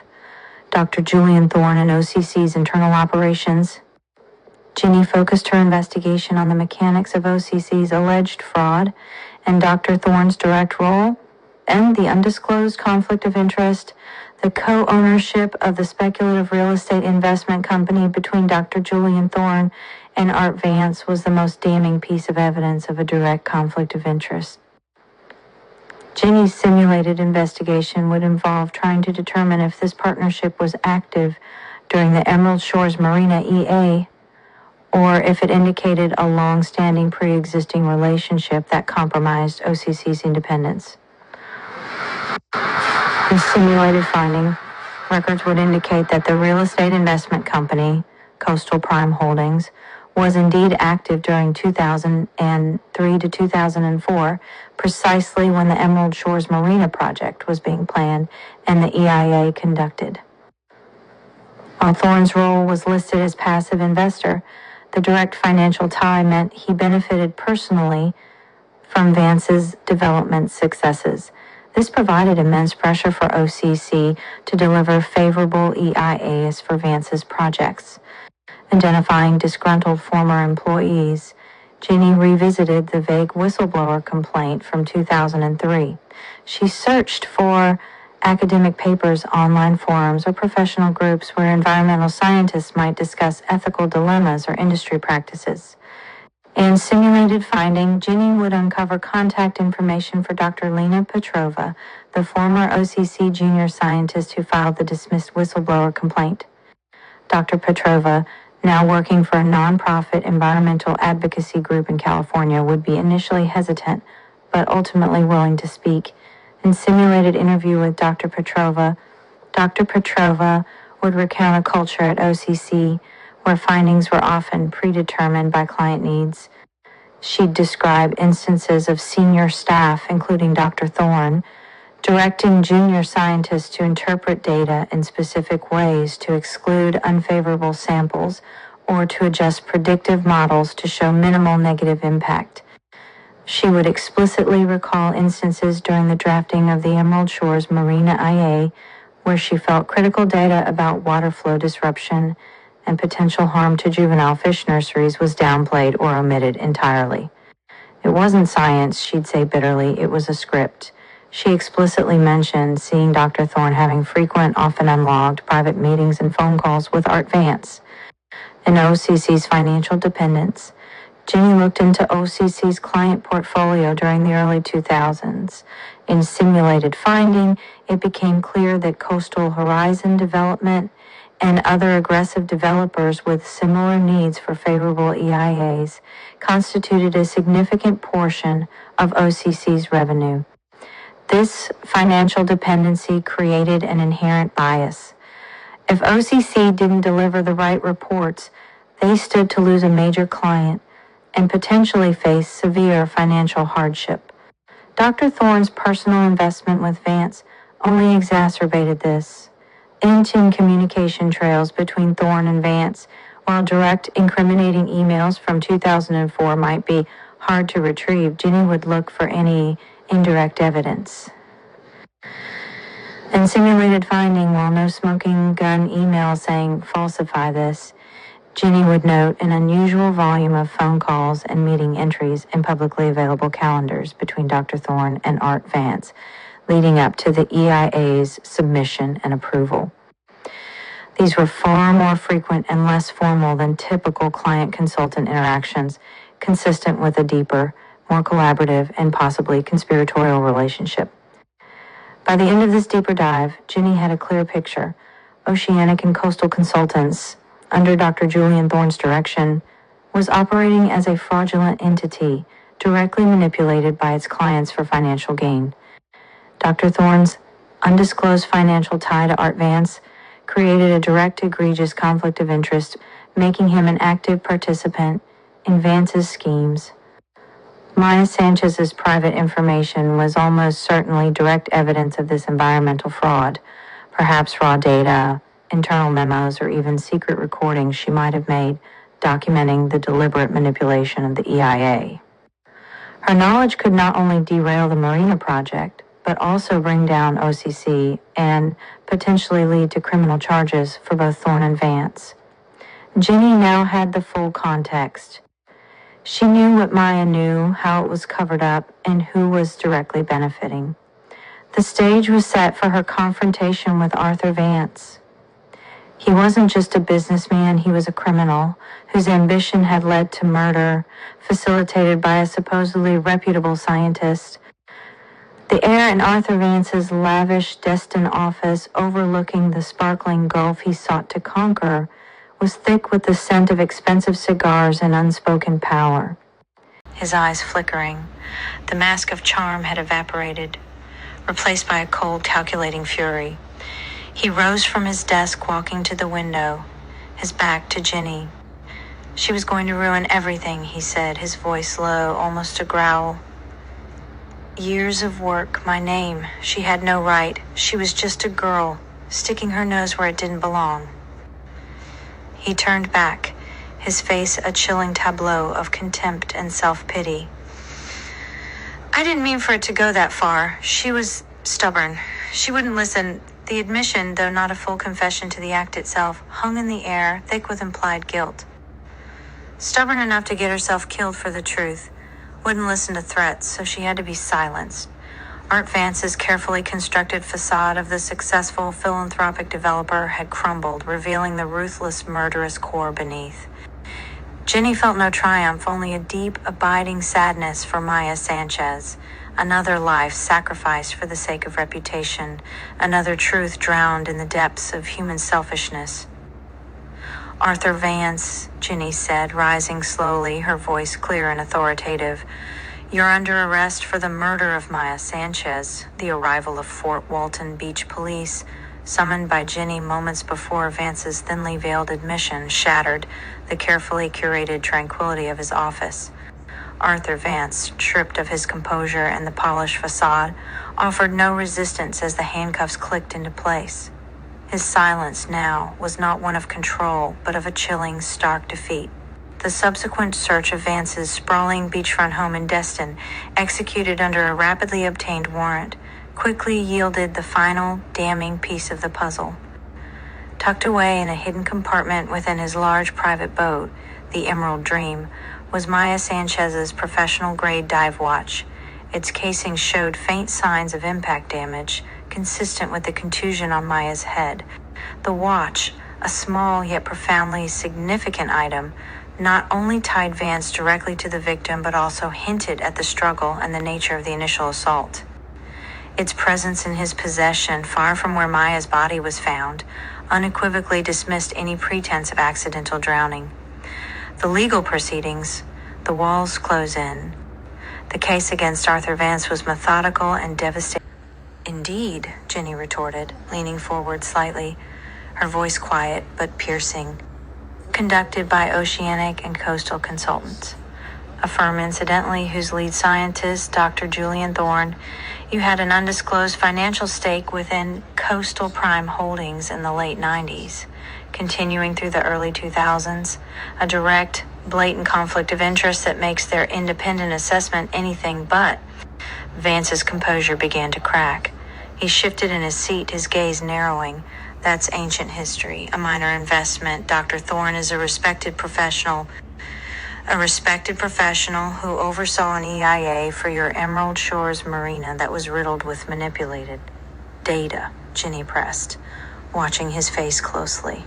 Dr. Julian Thorne and OCC's internal operations. Ginny focused her investigation on the mechanics of OCC's alleged fraud and Dr. Thorne's direct role and the undisclosed conflict of interest The co-ownership of the speculative real estate investment company between Dr. Julian Thorne and Art Vance was the most damning piece of evidence of a direct conflict of interest. Ginny's simulated investigation would involve trying to determine if this partnership was active during the Emerald Shores Marina EA, or if it indicated a long-standing pre-existing relationship that compromised OCC's independence. The simulated finding records would indicate that the real estate investment company, Coastal Prime Holdings, was indeed active during 2003 to 2004, precisely when the Emerald Shores Marina project was being planned and the EIA conducted. While Thorne's role was listed as passive investor, the direct financial tie meant he benefited personally from Vance's development successes. This provided immense pressure for OCC to deliver favorable EIAs for Vance's projects. Identifying disgruntled former employees, Ginny revisited the vague whistleblower complaint from 2003. She searched for academic papers, online forums, or professional groups where environmental scientists might discuss ethical dilemmas or industry practices. In simulated finding, Ginny would uncover contact information for Dr. Lena Petrova, the former OCC junior scientist who filed the dismissed whistleblower complaint. Dr. Petrova, now working for a nonprofit environmental advocacy group in California, would be initially hesitant, but ultimately willing to speak. In simulated interview with Dr. Petrova would recount a culture at OCC where findings were often predetermined by client needs. She'd describe instances of senior staff, including Dr. Thorne, directing junior scientists to interpret data in specific ways to exclude unfavorable samples or to adjust predictive models to show minimal negative impact. She would explicitly recall instances during the drafting of the Emerald Shores Marina IA where she felt critical data about water flow disruption and potential harm to juvenile fish nurseries was downplayed or omitted entirely. It wasn't science, she'd say bitterly, it was a script. She explicitly mentioned seeing Dr. Thorne having frequent, often unlogged, private meetings and phone calls with Art Vance. In OCC's financial dependence, Ginny looked into OCC's client portfolio during the early 2000s. In simulated finding, it became clear that Coastal Horizon Development and other aggressive developers with similar needs for favorable EIAs constituted a significant portion of OCC's revenue. This financial dependency created an inherent bias. If OCC didn't deliver the right reports, they stood to lose a major client and potentially face severe financial hardship. Dr. Thorne's personal investment with Vance only exacerbated this. Intimate communication trails between Thorne and Vance, while direct incriminating emails from 2004 might be hard to retrieve, Ginny would look for any indirect evidence. In simulated finding, while no smoking gun email saying falsify this, Ginny would note an unusual volume of phone calls and meeting entries in publicly available calendars between Dr. Thorne and Art Vance, leading up to the EIA's submission and approval. These were far more frequent and less formal than typical client-consultant interactions, consistent with a deeper, more collaborative, and possibly conspiratorial relationship. By the end of this deeper dive, Ginny had a clear picture. Oceanic and Coastal Consultants, under Dr. Julian Thorne's direction, was operating as a fraudulent entity, directly manipulated by its clients for financial gain. Dr. Thorne's undisclosed financial tie to Art Vance created a direct, egregious conflict of interest, making him an active participant in Vance's schemes. Maya Sanchez's private information was almost certainly direct evidence of this environmental fraud, perhaps raw data, internal memos, or even secret recordings she might have made documenting the deliberate manipulation of the EIA. Her knowledge could not only derail the Marina project, but also bring down OCC and potentially lead to criminal charges for both Thorne and Vance. Ginny now had the full context. She knew what Maya knew, how it was covered up, and who was directly benefiting. The stage was set for her confrontation with Arthur Vance. He wasn't just a businessman, he was a criminal whose ambition had led to murder, facilitated by a supposedly reputable scientist. The air in Arthur Vance's lavish Destin office overlooking the sparkling gulf he sought to conquer was thick with the scent of expensive cigars and unspoken power. His eyes flickering, the mask of charm had evaporated, replaced by a cold, calculating fury. He rose from his desk, walking to the window, his back to Ginny. She was going to ruin everything, he said, his voice low, almost a growl. Years of work, my name. She had no right. She was just a girl, sticking her nose where it didn't belong. He turned back, his face a chilling tableau of contempt and self-pity. I didn't mean for it to go that far. She was stubborn. She wouldn't listen. The admission, though not a full confession to the act itself, hung in the air, thick with implied guilt. Stubborn enough to get herself killed for the truth. Wouldn't listen to threats, so she had to be silenced. Art Vance's carefully constructed facade of the successful philanthropic developer had crumbled, revealing the ruthless, murderous core beneath. Ginny felt no triumph, only a deep, abiding sadness for Maya Sanchez. Another life sacrificed for the sake of reputation, another truth drowned in the depths of human selfishness. Arthur Vance, Ginny said, rising slowly, her voice clear and authoritative. You're under arrest for the murder of Maya Sanchez. The arrival of Fort Walton Beach police, summoned by Ginny moments before Vance's thinly veiled admission, shattered the carefully curated tranquility of his office. Arthur Vance, stripped of his composure and the polished facade, offered no resistance as the handcuffs clicked into place. His silence now was not one of control, but of a chilling, stark defeat. The subsequent search of Vance's sprawling beachfront home in Destin, executed under a rapidly obtained warrant, quickly yielded the final, damning piece of the puzzle. Tucked away in a hidden compartment within his large private boat, the Emerald Dream, was Maya Sanchez's professional-grade dive watch. Its casing showed faint signs of impact damage, consistent with the contusion on Maya's head. The watch, a small yet profoundly significant item, not only tied Vance directly to the victim, but also hinted at the struggle and the nature of the initial assault. Its presence in his possession, far from where Maya's body was found, unequivocally dismissed any pretense of accidental drowning. The legal proceedings, the walls close in. The case against Arthur Vance was methodical and devastating. Indeed, Ginny retorted, leaning forward slightly, her voice quiet but piercing. Conducted by oceanic and coastal consultants, a firm incidentally whose lead scientist, Dr. Julian Thorne, you had an undisclosed financial stake within Coastal Prime Holdings in the late 90s, continuing through the early 2000s, a direct, blatant conflict of interest that makes their independent assessment anything but. Vance's composure began to crack. He shifted in his seat, his gaze narrowing. That's ancient history, a minor investment. Dr. Thorne is a respected professional who oversaw an EIA for your Emerald Shores marina that was riddled with manipulated data, Ginny pressed, watching his face closely.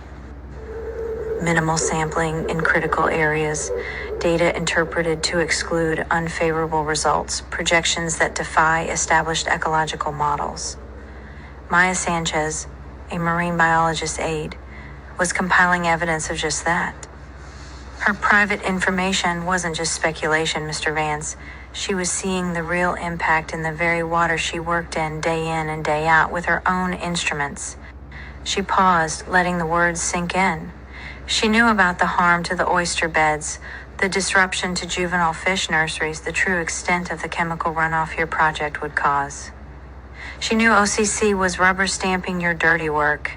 Minimal sampling in critical areas, data interpreted to exclude unfavorable results, projections that defy established ecological models. Maya Sanchez, a marine biologist aide, was compiling evidence of just that. Her private information wasn't just speculation, Mr. Vance. She was seeing the real impact in the very water she worked in and day out with her own instruments. She paused, letting the words sink in. She knew about the harm to the oyster beds, the disruption to juvenile fish nurseries, the true extent of the chemical runoff your project would cause. She knew OCC was rubber stamping your dirty work,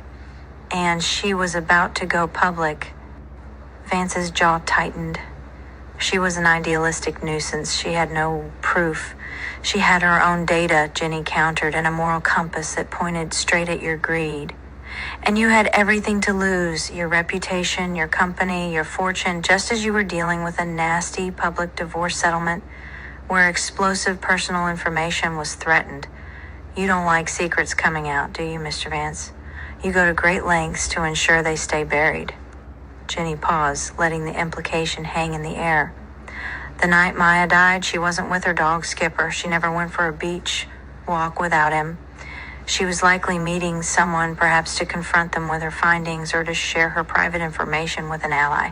and she was about to go public. Vance's jaw tightened. She was an idealistic nuisance. She had no proof. She had her own data, Ginny countered, and a moral compass that pointed straight at your greed. And you had everything to lose, your reputation, your company, your fortune, just as you were dealing with a nasty public divorce settlement where explosive personal information was threatened. You don't like secrets coming out, do you, Mr. Vance? You go to great lengths to ensure they stay buried. Ginny paused, letting the implication hang in the air. The night Maya died, she wasn't with her dog Skipper. She never went for a beach walk without him. She was likely meeting someone, perhaps to confront them with her findings or to share her private information with an ally.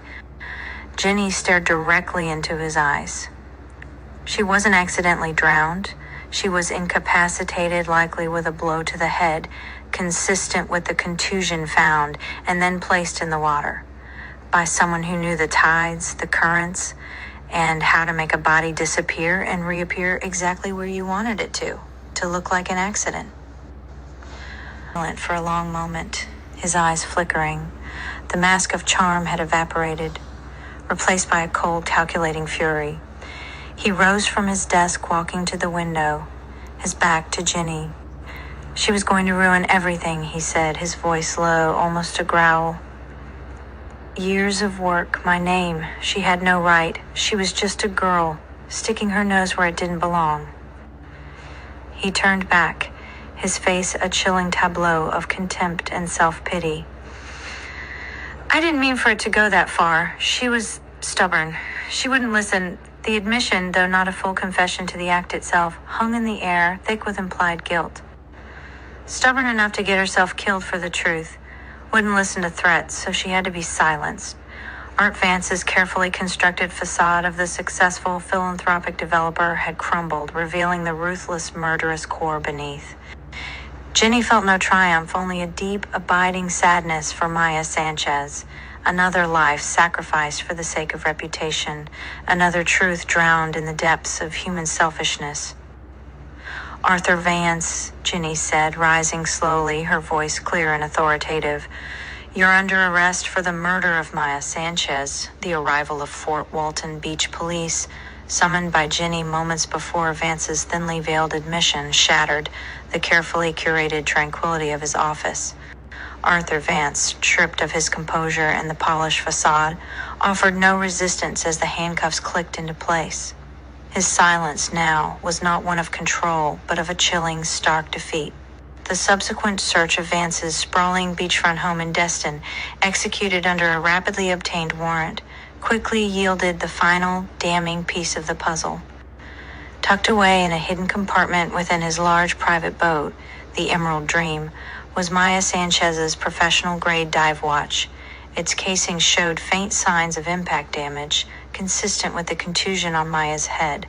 Ginny stared directly into his eyes. She wasn't accidentally drowned. She was incapacitated, likely with a blow to the head, consistent with the contusion found, and then placed in the water by someone who knew the tides, the currents, and how to make a body disappear and reappear exactly where you wanted it to look like an accident. For a long moment, his eyes flickering. The mask of charm had evaporated, replaced by a cold, calculating fury. He rose from his desk, walking to the window, his back to Ginny. She was going to ruin everything, he said, his voice low, almost a growl. Years of work, my name. She had no right. She was just a girl, sticking her nose where it didn't belong. He turned back, his face a chilling tableau of contempt and self-pity. I didn't mean for it to go that far. She was stubborn. She wouldn't listen. The admission, though not a full confession to the act itself, hung in the air, thick with implied guilt. Stubborn enough to get herself killed for the truth. Wouldn't listen to threats, so she had to be silenced. Art Vance's carefully constructed facade of the successful philanthropic developer had crumbled, revealing the ruthless, murderous core beneath. Ginny felt no triumph, only a deep, abiding sadness for Maya Sanchez. Another life sacrificed for the sake of reputation, another truth drowned in the depths of human selfishness. Arthur Vance, Ginny said, rising slowly, her voice clear and authoritative. You're under arrest for the murder of Maya Sanchez. The arrival of Fort Walton Beach police, summoned by Ginny moments before Vance's thinly veiled admission, shattered the carefully curated tranquility of his office. Arthur Vance, stripped of his composure and the polished facade, offered no resistance as the handcuffs clicked into place. His silence now was not one of control, but of a chilling, stark defeat. The subsequent search of Vance's sprawling beachfront home in Destin, executed under a rapidly obtained warrant, quickly yielded the final, damning piece of the puzzle. Tucked away in a hidden compartment within his large private boat, the Emerald Dream, was Maya Sanchez's professional-grade dive watch. Its casing showed faint signs of impact damage, consistent with the contusion on Maya's head.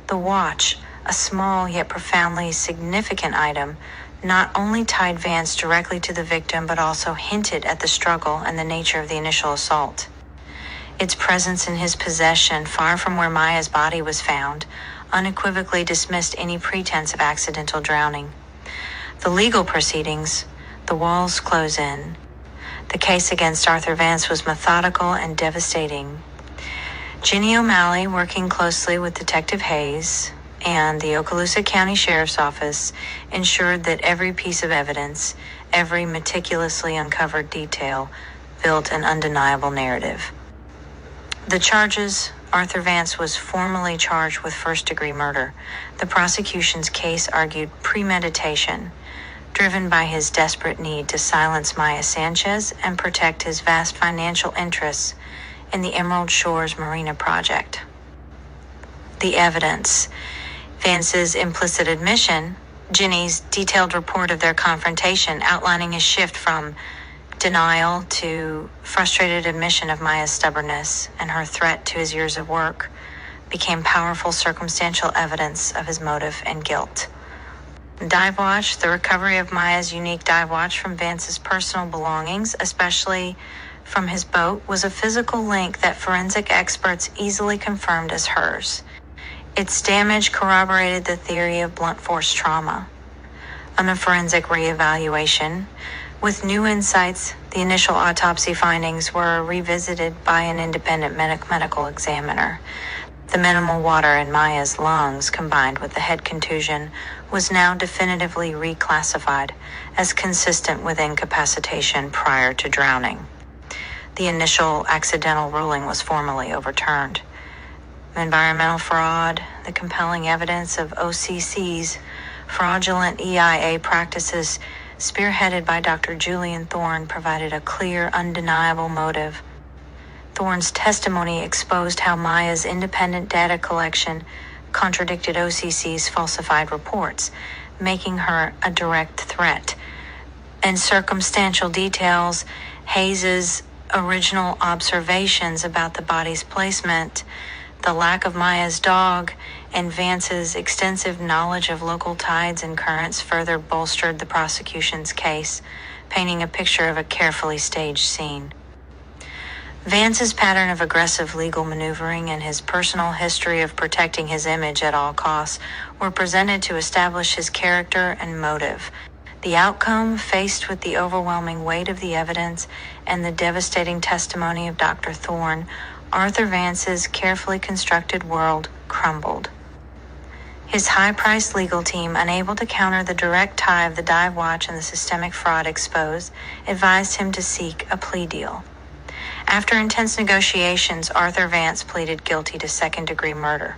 The watch, a small yet profoundly significant item, not only tied Vance directly to the victim, but also hinted at the struggle and the nature of the initial assault. Its presence in his possession, far from where Maya's body was found, unequivocally dismissed any pretense of accidental drowning. The legal proceedings, the walls close in. The case against Arthur Vance was methodical and devastating. Ginny O'Malley, working closely with Detective Hayes and the Okaloosa County Sheriff's Office, ensured that every piece of evidence, every meticulously uncovered detail, built an undeniable narrative. The charges: Arthur Vance was formally charged with first-degree murder. The prosecution's case argued premeditation, driven by his desperate need to silence Maya Sanchez and protect his vast financial interests in the Emerald Shores Marina project. The evidence: Vance's implicit admission, Ginny's detailed report of their confrontation outlining his shift from denial to frustrated admission of Maya's stubbornness and her threat to his years of work, became powerful circumstantial evidence of his motive and guilt. Dive Watch, the recovery of Maya's unique dive watch from Vance's personal belongings, especially from his boat, was a physical link that forensic experts easily confirmed as hers. Its damage corroborated the theory of blunt force trauma. On a forensic reevaluation, with new insights, the initial autopsy findings were revisited by an independent medical examiner. The minimal water in Maya's lungs, combined with the head contusion, was now definitively reclassified as consistent with incapacitation prior to drowning. The initial accidental ruling was formally overturned. Environmental fraud, the compelling evidence of OCC's Fraudulent EIA practices spearheaded by Dr. Julian Thorne provided a clear, undeniable motive. Thorne's testimony exposed how Maya's independent data collection contradicted OCC's falsified reports, making her a direct threat. And circumstantial details, Hayes's original observations about the body's placement, the lack of Maya's dog, and Vance's extensive knowledge of local tides and currents further bolstered the prosecution's case, painting a picture of a carefully staged scene. Vance's pattern of aggressive legal maneuvering and his personal history of protecting his image at all costs were presented to establish his character and motive. The outcome, faced with the overwhelming weight of the evidence and the devastating testimony of Dr. Thorne, Arthur Vance's carefully constructed world crumbled. His high-priced legal team, unable to counter the direct tie of the dive watch and the systemic fraud exposed, advised him to seek a plea deal. After intense negotiations, Arthur Vance pleaded guilty to second-degree murder.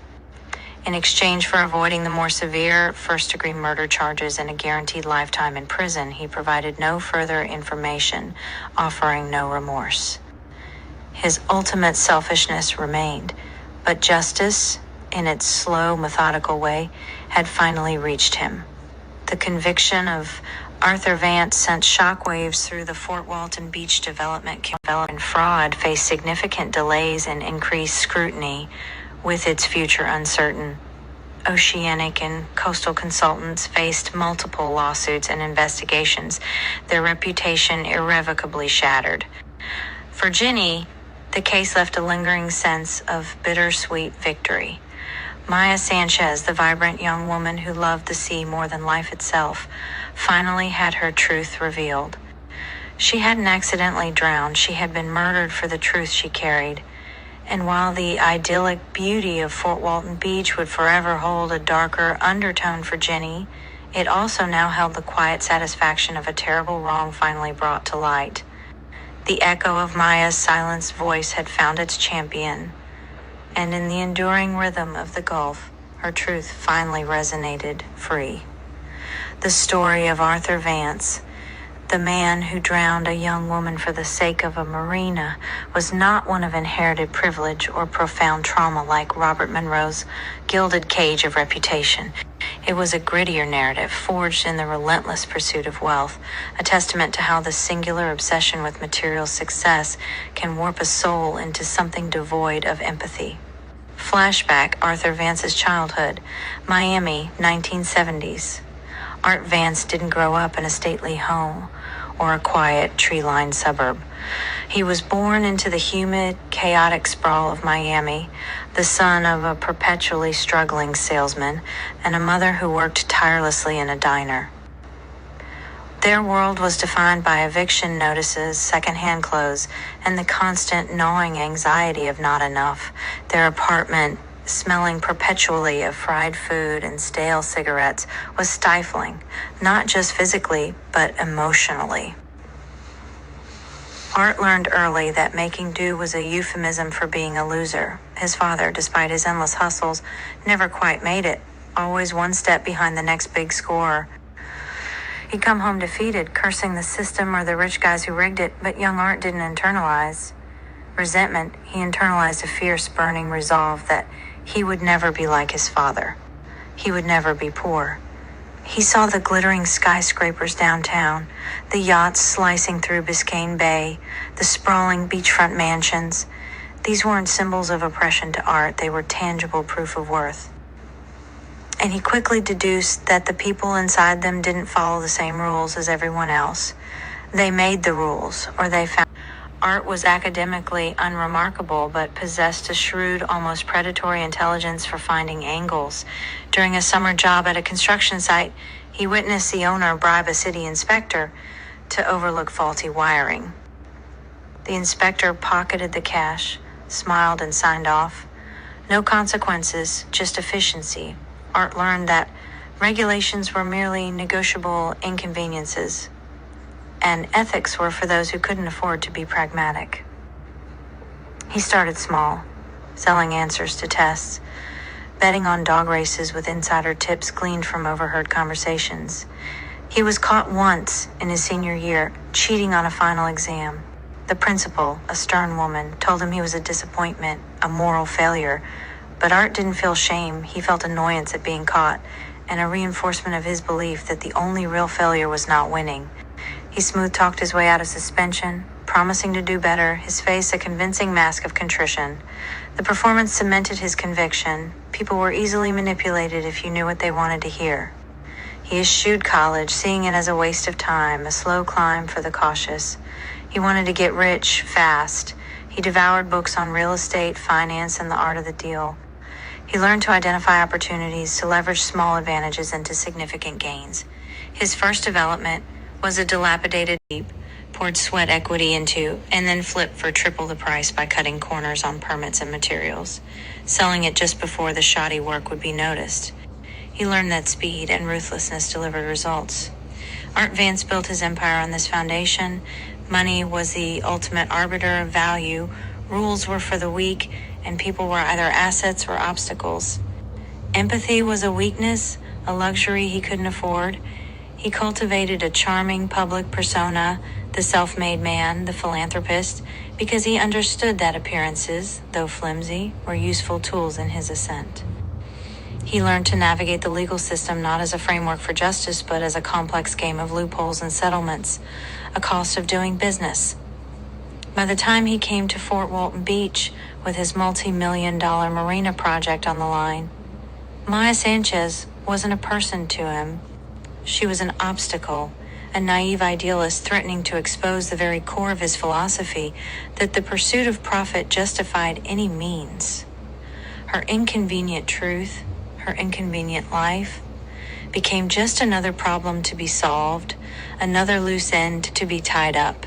In exchange for avoiding the more severe first-degree murder charges and a guaranteed lifetime in prison, he provided no further information, offering no remorse. His ultimate selfishness remained, but justice, in its slow, methodical way, had finally reached him. The conviction of Arthur Vance sent shockwaves through the Fort Walton Beach development, and fraud faced significant delays and increased scrutiny, with its future uncertain. Oceanic and coastal consultants faced multiple lawsuits and investigations, their reputation irrevocably shattered. For Ginny, the case left a lingering sense of bittersweet victory. Maya Sanchez, the vibrant young woman who loved the sea more than life itself, finally had her truth revealed. She hadn't accidentally drowned. She had been murdered for the truth she carried. And while the idyllic beauty of Fort Walton Beach would forever hold a darker undertone for Ginny, it also now held the quiet satisfaction of a terrible wrong finally brought to light. The echo of Maya's silenced voice had found its champion, and in the enduring rhythm of the Gulf, her truth finally resonated free. The story of Arthur Vance, the man who drowned a young woman for the sake of a marina, was not one of inherited privilege or profound trauma like Robert Monroe's gilded cage of reputation. It was a grittier narrative, forged in the relentless pursuit of wealth, a testament to how the singular obsession with material success can warp a soul into something devoid of empathy. Flashback: Arthur Vance's childhood, Miami, 1970s. Art Vance didn't grow up in a stately home or a quiet, tree-lined suburb. He was born into the humid, chaotic sprawl of Miami, the son of a perpetually struggling salesman and a mother who worked tirelessly in a diner. Their world was defined by eviction notices, secondhand clothes, and the constant gnawing anxiety of not enough. Their apartment, smelling perpetually of fried food and stale cigarettes, was stifling, not just physically, but emotionally. Art learned early that making do was a euphemism for being a loser. His father, despite his endless hustles, never quite made it, always one step behind the next big score. He'd come home defeated, cursing the system or the rich guys who rigged it, but young Art didn't internalize resentment. He internalized a fierce, burning resolve that he would never be like his father. He would never be poor. He saw the glittering skyscrapers downtown, the yachts slicing through Biscayne Bay, the sprawling beachfront mansions. These weren't symbols of oppression to Art, they were tangible proof of worth. And he quickly deduced that the people inside them didn't follow the same rules as everyone else. They made the rules, or they found. Art was academically unremarkable, but possessed a shrewd, almost predatory intelligence for finding angles. During a summer job at a construction site, he witnessed the owner bribe a city inspector to overlook faulty wiring. The inspector pocketed the cash, smiled, and signed off. No consequences, just efficiency. Art learned that regulations were merely negotiable inconveniences, and ethics were for those who couldn't afford to be pragmatic. He started small, selling answers to tests, betting on dog races with insider tips gleaned from overheard conversations. He was caught once in his senior year, cheating on a final exam. The principal, a stern woman, told him he was a disappointment, a moral failure. But Art didn't feel shame. He felt annoyance at being caught, and a reinforcement of his belief that the only real failure was not winning. He smooth-talked his way out of suspension, promising to do better, his face a convincing mask of contrition. The performance cemented his conviction. People were easily manipulated if you knew what they wanted to hear. He eschewed college, seeing it as a waste of time, a slow climb for the cautious. He wanted to get rich fast. He devoured books on real estate, finance, and the art of the deal. He learned to identify opportunities, to leverage small advantages into significant gains. His first development was a dilapidated Jeep, poured sweat equity into, and then flipped for triple the price by cutting corners on permits and materials, selling it just before the shoddy work would be noticed. He learned that speed and ruthlessness delivered results. Art Vance built his empire on this foundation. Money was the ultimate arbiter of value. Rules were for the weak, and people were either assets or obstacles. Empathy was a weakness, a luxury he couldn't afford. He cultivated a charming public persona, the self-made man, the philanthropist, because he understood that appearances, though flimsy, were useful tools in his ascent. He learned to navigate the legal system not as a framework for justice, but as a complex game of loopholes and settlements, a cost of doing business. By the time he came to Fort Walton Beach with his multi-million-dollar marina project on the line, Maya Sanchez wasn't a person to him. She was an obstacle, a naive idealist threatening to expose the very core of his philosophy, that the pursuit of profit justified any means. Her inconvenient truth, her inconvenient life, became just another problem to be solved, another loose end to be tied up.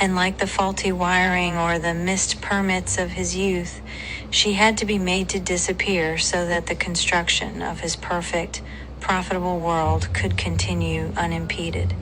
And like the faulty wiring or the missed permits of his youth, she had to be made to disappear so that the construction of his perfect, profitable world could continue unimpeded.